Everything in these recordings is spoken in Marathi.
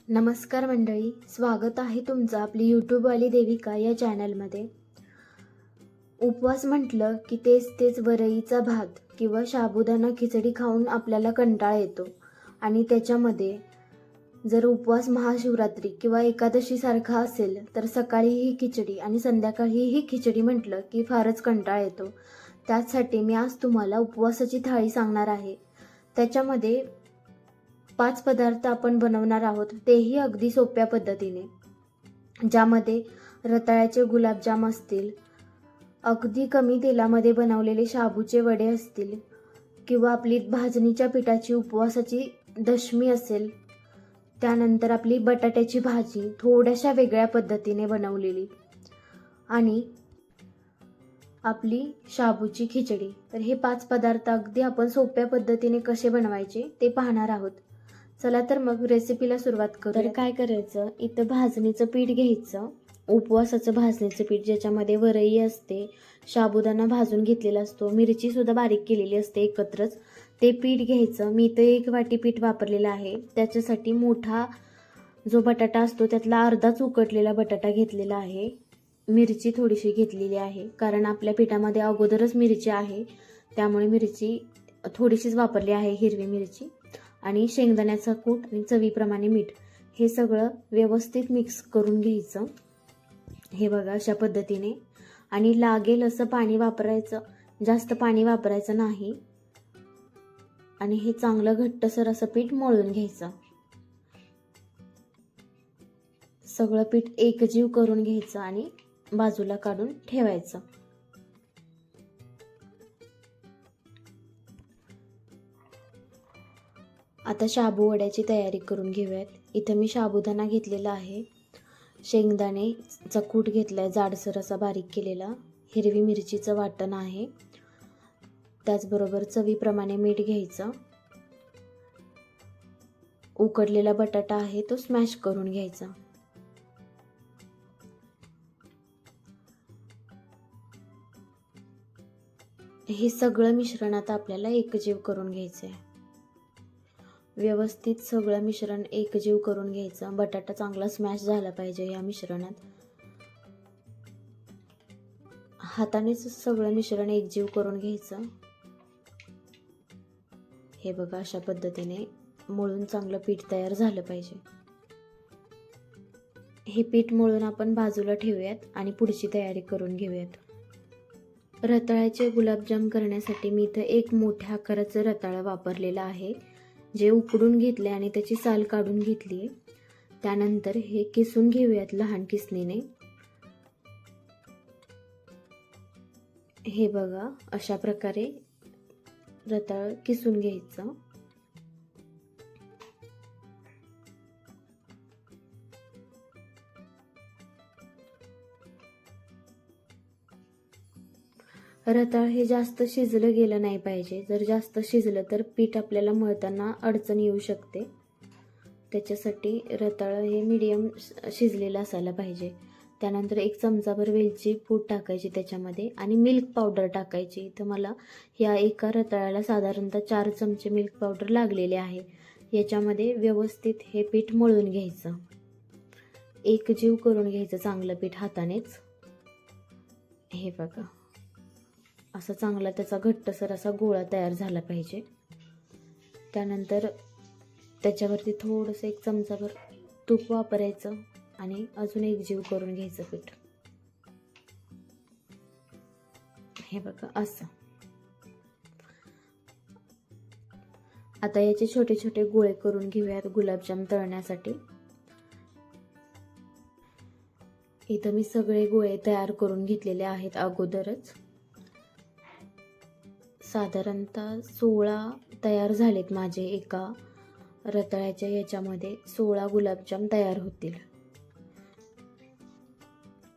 नमस्कार मंडळी, स्वागत आहे तुमचं आपली यूट्यूबवाली देविका या चॅनलमध्ये. उपवास म्हटलं की तेच तेच वरईचा भात किंवा साबुदाणा खिचडी खाऊन आपल्याला कंटाळा येतो. आणि त्याच्यामध्ये जर उपवास महाशिवरात्री किंवा एकादशी सारखा असेल तर सकाळी ही खिचडी आणि संध्याकाळी ही खिचडी म्हटलं की फारच कंटाळा येतो. त्यासाठी मी आज तुम्हाला उपवासाची थाळी सांगणार आहे. त्याच्यामध्ये 5 पदार्थ आपण बनवणार आहोत, तेही अगदी सोप्या पद्धतीने, ज्यामध्ये रताळ्याचे गुलाबजाम असतील, अगदी कमी तेलामध्ये बनवलेले शाबूचे वडे असतील, किंवा आपली भाजणीच्या पिठाची उपवासाची दशमी असेल, त्यानंतर आपली बटाट्याची भाजी थोड्याशा वेगळ्या पद्धतीने बनवलेली, आणि आपली शाबूची खिचडी. तर हे 5 पदार्थ अगदी आपण सोप्या पद्धतीने कसे बनवायचे ते पाहणार आहोत. चला तर मग रेसिपीला सुरुवात करू. तर काय करायचं, इथं भाजणीचं पीठ घ्यायचं, उपवासाचं भाजणीचं पीठ, ज्याच्यामध्ये वरई असते, साबुदाणा भाजून घेतलेला असतो, मिरची सुद्धा बारीक केलेली असते एकत्रच. ते पीठ घ्यायचं. मी इथं 1 वाटी पीठ वापरलेलं आहे. त्याच्यासाठी मोठा जो बटाटा असतो त्यातला अर्धाच उकडलेला बटाटा घेतलेला आहे. मिरची थोडीशी घेतलेली आहे, कारण आपल्या पिठामध्ये अगोदरच मिरची आहे, त्यामुळे मिरची थोडीशीच वापरली आहे, हिरवी मिरची. आणि शेंगदाण्याचा कूट आणि चवीप्रमाणे मीठ, हे सगळं व्यवस्थित मिक्स करून घ्यायचं. हे बघा अशा पद्धतीने. आणि लागेल असं पाणी वापरायचं, जास्त पाणी वापरायचं नाही. आणि हे चांगलं घट्टसर असं पीठ मळून घ्यायचं. सगळं पीठ एकजीव करून घ्यायचं आणि बाजूला काढून ठेवायचं. आता शाबू वड्याची तयारी करून घेऊयात. इथं मी साबुदाणा घेतलेला आहे, शेंगदाणेचा कूट घेतलाय जाडसर असा बारीक केलेला, हिरवी मिरचीचं वाटण आहे, त्याचबरोबर चवीप्रमाणे मीठ घ्यायचं. उकडलेला बटाटा आहे तो स्मॅश करून घ्यायचा. हे सगळं मिश्रण आता आपल्याला एकजीव करून घ्यायचं आहे. व्यवस्थित सगळं मिश्रण एकजीव करून घ्यायचं. बटाटा चांगला स्मॅश झाला पाहिजे या मिश्रणात. हातानेच सगळं मिश्रण एकजीव करून घ्यायचं. हे बघा अशा पद्धतीने मळून चांगलं पीठ तयार झालं पाहिजे. हे पीठ मळून आपण बाजूला ठेवूयात आणि पुढची तयारी करून घेऊयात. रताळ्याचे गुलाबजाम करण्यासाठी मी इथं 1 मोठ्या आकाराचं रताळं वापरलेलं आहे, जे उकडून घेतले आणि त्याची साल काढून घेतली आहे. त्यानंतर हे किसून घेऊयात लहान किसणीने. हे बघा अशा प्रकारे रताळ किसून घ्यायचं. रताळ हे जास्त शिजलं गेलं नाही पाहिजे. जर जास्त शिजलं तर पीठ आपल्याला मळताना अडचण येऊ शकते. त्याच्यासाठी रताळ हे मीडियम शिजलेलं असायला पाहिजे. त्यानंतर 1 चमचाभर वेलची पूड टाकायची त्याच्यामध्ये, आणि मिल्क पावडर टाकायची. तर मला या एका रताळ्याला साधारणतः 4 चमचे मिल्क पावडर लागलेले आहे. याच्यामध्ये व्यवस्थित हे पीठ मळून घ्यायचं, एकजीव करून घ्यायचं चांगलं पीठ हातानेच. हे बघा असा चांगला त्याचा घट्टसर असा गोळा तयार झाला पाहिजे. त्यानंतर त्याच्यावरती थोडंसं 1 चमचाभर तूप वापरायचं आणि अजून एकजीव करून घ्यायचं पीठ. हे बघा असं. आता याचे छोटे छोटे गोळे करून घेऊयात गुलाबजाम तळण्यासाठी. इथं मी सगळे गोळे तयार करून घेतलेले आहेत अगोदरच. साधारणतः 16 तयार झालेत माझे. एका रताळ्याच्या याच्यामध्ये 16 गुलाबजाम तयार होतील.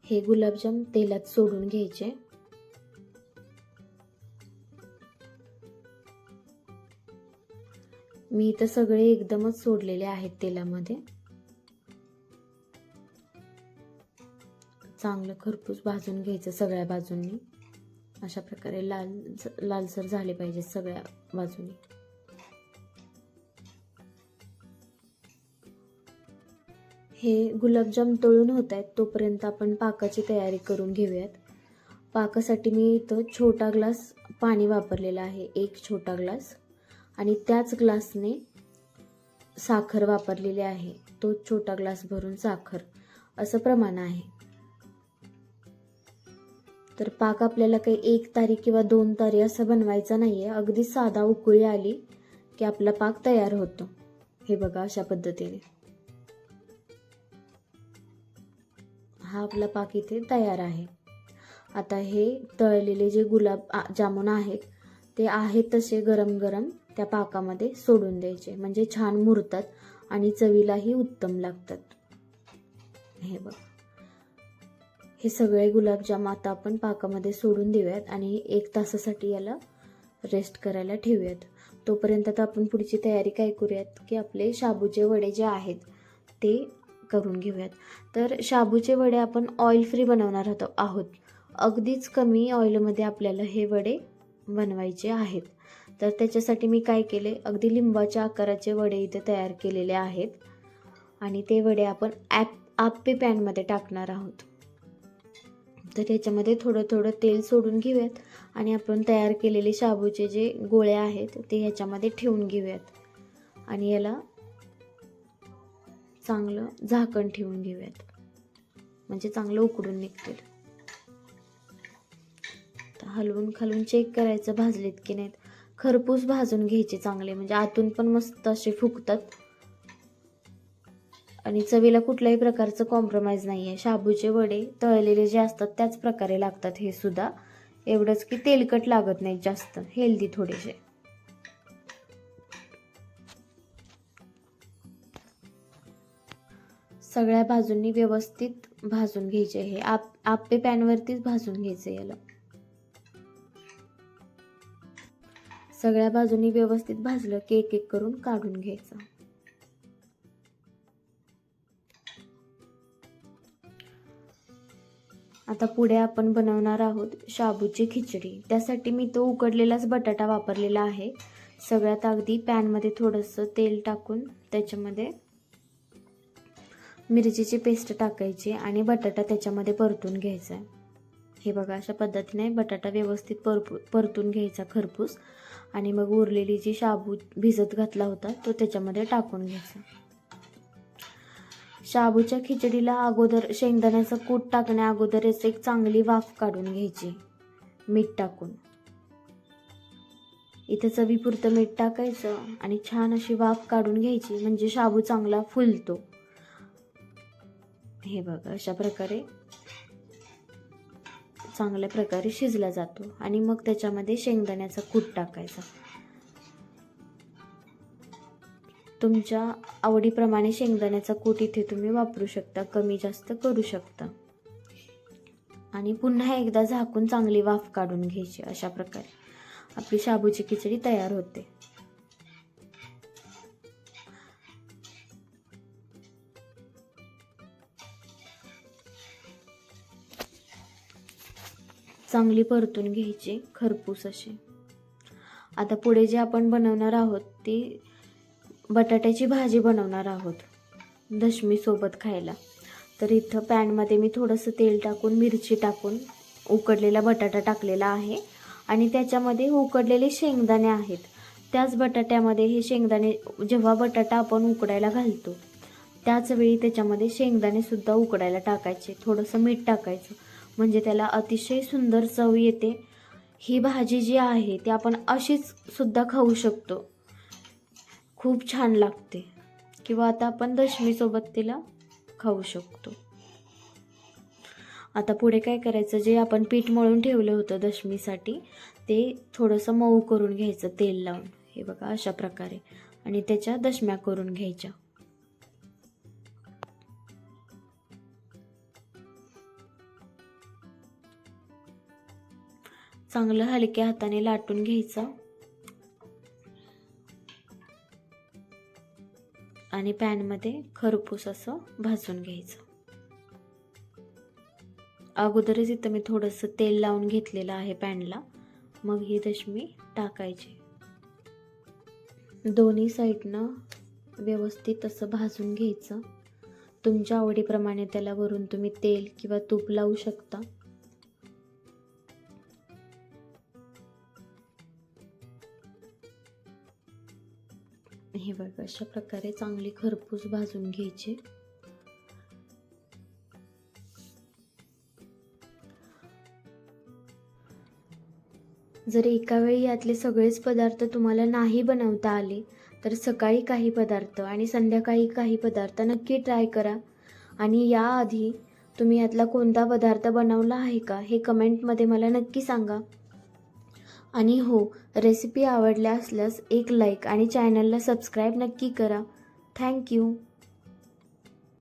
हे गुलाबजाम तेलात सोडून घ्यायचे. मी इथं सगळे एकदमच सोडलेले आहेत तेलामध्ये. चांगलं खरपूस भाजून घ्यायचं सगळ्या बाजूंनी. अशा प्रकारे लालसर झाले पाहिजे सगळ्या बाजूनी. हे गुलाबजाम तळून होत आहेत तोपर्यंत आपण पाकाची तयारी करून घेऊयात. पाकासाठी मी इथं छोटा ग्लास पाणी वापरलेलं आहे, 1 छोटा ग्लास, आणि त्याच ग्लासने साखर वापरलेली आहे, तो छोटा ग्लास भरून साखर, असं प्रमाण आहे. तर पाक आपल्याला काही 1 तारी किंवा 2 तारी असं बनवायचा नाही आहे. अगदी साधा उकळी आली की आपला पाक तयार होतो. हे बघा, अशा पद्धतीने हा आपला पाक इथे तयार आहे. आता हे तळलेले जे जामुन आहेत ते आहेत तसे गरम गरम त्या पाकामध्ये सोडून द्यायचे, म्हणजे छान मुरतात आणि चवीलाही उत्तम लागतात. हे बघा, हे सगळे गुलाबजाम आता आपण पाकामध्ये सोडून देऊयात आणि 1 तासासाठी याला रेस्ट करायला ठेवूयात. तोपर्यंत आता आपण पुढची तयारी काय करूयात की आपले शाबूचे वडे जे आहेत ते करून घेऊयात. तर शाबूचे वडे आपण ऑइल फ्री बनवणार आहोत. अगदीच कमी ऑइलमध्ये आपल्याला हे वडे बनवायचे आहेत. तर त्याच्यासाठी मी काय केले, अगदी लिंबाच्या आकाराचे वडे इथे तयार केलेले आहेत आणि ते वडे आपण आप्पे पॅनमध्ये टाकणार आहोत. तर याच्यामध्ये थोडं थोडं तेल सोडून घेऊयात आणि आपण तयार केलेले शाबूचे जे गोळे आहेत ते ह्याच्यामध्ये ठेवून घेऊयात आणि याला चांगलं झाकण ठेवून घेऊयात, म्हणजे चांगलं उकडून निघतील. हलवून खालून चेक करायचं भाजलेत की नाहीत. खरपूस भाजून घ्यायचे चांगले, म्हणजे आतून पण मस्त असे फुगतात आणि चवीला कुठल्याही प्रकारचं कॉम्प्रोमाइज नाही आहे. शाबूचे वडे तळलेले जे असतात त्याच प्रकारे लागतात हे सुद्धा, एवढंच की तेलकट लागत नाही जास्त, हेल्दी थोडेसे. सगळ्या बाजूंनी व्यवस्थित भाजून घ्यायचे. हे आप्पे पॅनवरतीच भाजून घ्यायचे. याला सगळ्या बाजूंनी व्यवस्थित भाजलं की एक एक करून काढून घ्यायचं. आता पुढे आपण बनवणार आहोत शाबूची खिचडी. त्यासाठी मी तो उकडलेलाच बटाटा वापरलेला आहे. सगळ्यात अगदी पॅनमध्ये थोडंसं तेल टाकून त्याच्यामध्ये मिरचीची पेस्ट टाकायची आणि बटाटा त्याच्यामध्ये परतून घ्यायचा. हे बघा, अशा पद्धतीने बटाटा व्यवस्थित परतून घ्यायचा खरपूस आणि मग उरलेली जी शाबू भिजत घातला होता तो त्याच्यामध्ये टाकून घ्यायचा. शाबूच्या खिचडीला अगोदर शेंगदाण्याचं कूट टाकण्या अगोदरच एक चांगली वाफ काढून घ्यायची मीठ टाकून. इथे चवीपुरतं मीठ टाकायचं आणि छान अशी वाफ काढून घ्यायची, म्हणजे शाबू चांगला फुलतो. हे बघा, अशा प्रकारे चांगल्या प्रकारे शिजला जातो आणि मग त्याच्यामध्ये शेंगदाण्याचा कूट टाकायचा. तुमच्या आवडीप्रमाणे शेंगदाण्याचा कूट इथे तुम्ही वापरू शकता, कमी जास्त करू शकता. आणि पुन्हा एकदा झाकून चांगली वाफ काढून घ्यायची. अशा प्रकारे आपली शाबूची खिचडी तयार होते. चांगली परतून घ्यायची खरपूस अशी. आता पुढे जे आपण बनवणार आहोत ती बटाट्याची भाजी बनवणार आहोत दशमी सोबत खायला. तर इथं पॅनमध्ये मी थोडंसं तेल टाकून मिरची टाकून उकडलेला बटाटा टाकलेला आहे आणि त्याच्यामध्ये उकडलेले शेंगदाणे आहेत. त्याच बटाट्यामध्ये हे शेंगदाणे, जेव्हा बटाटा आपण उकडायला घालतो त्याच वेळी त्याच्यामध्ये शेंगदाणे सुद्धा उकडायला टाकायचे. थोडंसं मीठ टाकायचं, म्हणजे त्याला अतिशय सुंदर चव येते. ही भाजी जी आहे ती आपण अशीच सुद्धा खाऊ शकतो, खूप छान लागते, किंवा आता आपण दशमीसोबत तिला खाऊ शकतो. आता पुढे काय करायचं, जे आपण पीठ मळून ठेवलं होतं दशमीसाठी ते थोडंसं मऊ करून घ्यायचं तेल लावून. हे बघा, अशा प्रकारे, आणि त्याच्या दशम्या करून घ्यायच्या. चांगलं हलक्या हाताने लाटून घ्यायचं आणि पॅनमध्ये खरपूस असं भाजून घ्यायचं. अगोदरच इथं मी थोडंसं तेल लावून घेतलेलं आहे पॅनला. मग ही दशमी टाकायची. दोन्ही साईडनं व्यवस्थित असं भाजून घ्यायचं. तुमच्या आवडीप्रमाणे त्याला वरून तुम्ही तेल किंवा तूप लावू शकता. हे बघा, अशा प्रकारे चांगली खरपूस भाजून घ्यायची. जर एका वेळी यातले सगळेच पदार्थ तुम्हाला नाही बनवता आले तर सकाळी काही पदार्थ आणि संध्याकाळी काही पदार्थ नक्की ट्राय करा. आणि याआधी तुम्ही यातला कोणता पदार्थ बनवला आहे का हे कमेंटमध्ये मला नक्की सांगा. आणि हो, रेसिपी आवडल्या असल्यास एक लाईक आणि चॅनलला सबस्क्राईब नक्की करा. थँक्यू.